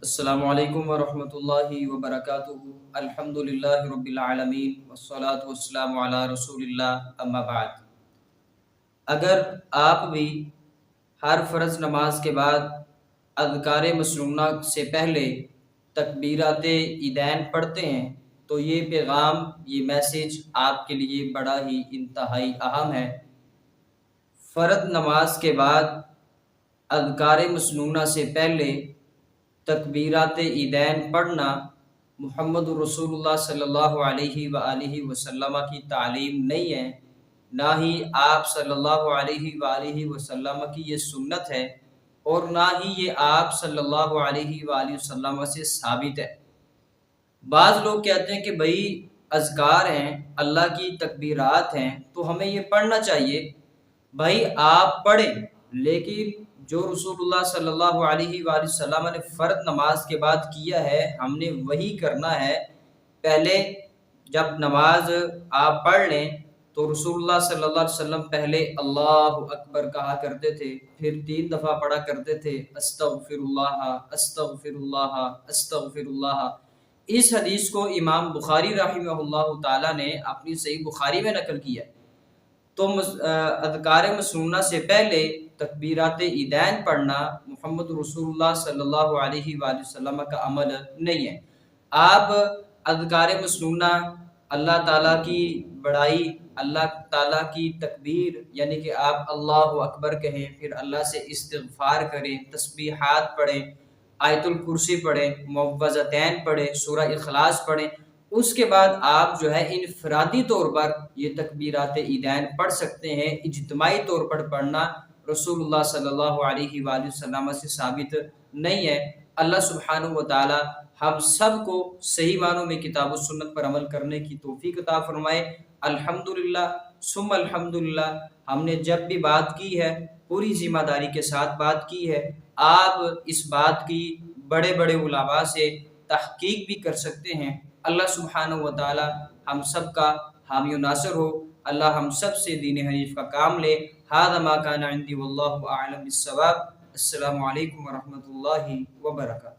السلام علیکم ورحمۃ اللہ وبرکاتہ۔ الحمدللہ رب العالمین والصلاة والسلام علی رسول اللہ، اما بعد۔ اگر آپ بھی ہر فرض نماز کے بعد اذکار مسنونہ سے پہلے تکبیرات عیدین پڑھتے ہیں تو یہ پیغام، یہ میسیج آپ کے لیے بڑا ہی انتہائی اہم ہے۔ فرض نماز کے بعد اذکار مسنونہ سے پہلے تکبیرات عیدین پڑھنا محمد رسول اللہ صلی اللہ علیہ وآلہ وسلم کی تعلیم نہیں ہے، نہ ہی آپ صلی اللہ علیہ وآلہ وسلم کی یہ سنت ہے، اور نہ ہی یہ آپ صلی اللہ علیہ وآلہ وسلم سے ثابت ہے۔ بعض لوگ کہتے ہیں کہ بھئی اذکار ہیں، اللہ کی تکبیرات ہیں تو ہمیں یہ پڑھنا چاہیے۔ بھائی آپ پڑھیں، لیکن جو رسول اللہ صلی اللہ علیہ وآلہ وسلم نے فرض نماز کے بعد کیا ہے ہم نے وہی کرنا ہے۔ پہلے جب نماز آپ پڑھ لیں تو رسول اللہ صلی اللہ علیہ وسلم پہلے اللہ اکبر کہا کرتے تھے، پھر 3 دفعہ پڑھا کرتے تھے استغفر اللہ استغفر اللہ استغفر اللہ۔ اس حدیث کو امام بخاری رحمہ اللہ تعالی نے اپنی صحیح بخاری میں نقل کیا۔ تو اذکار مسنونہ سے پہلے تکبیرات عیدین پڑھنا محمد رسول اللہ صلی اللہ علیہ وآلہ وسلم کا عمل نہیں ہے۔ آپ اذکار مسنونہ اللہ تعالیٰ کی بڑائی، اللہ تعالیٰ کی تکبیر، یعنی کہ آپ اللہ اکبر کہیں، پھر اللہ سے استغفار کریں، تسبیحات پڑھیں، آیت الکرسی پڑھیں، معوذتین پڑھیں، سورہ اخلاص پڑھیں، اس کے بعد آپ جو ہے انفرادی طور پر یہ تکبیرات عیدین پڑھ سکتے ہیں۔ اجتماعی طور پر پڑھنا رسول اللہ صلی اللہ علیہ وآلہ وسلم سے ثابت نہیں ہے۔ اللہ سبحانہ و تعالی ہم سب کو صحیح معنوں میں کتاب و سنت پر عمل کرنے کی توفیق عطا فرمائے۔ الحمدللہ ثم الحمدللہ، ہم نے جب بھی بات کی ہے پوری ذمہ داری کے ساتھ بات کی ہے۔ آپ اس بات کی بڑے بڑے علماء سے تحقیق بھی کر سکتے ہیں۔ اللہ سبحانہ و تعالی ہم سب کا حامی و ناصر ہو۔ اللہ ہم سب سے دین حنیف کا کام لے۔ ھذا ما کان عندی واللہ اعلم بالصواب۔ السلام علیکم ورحمۃ اللہ وبرکاتہ۔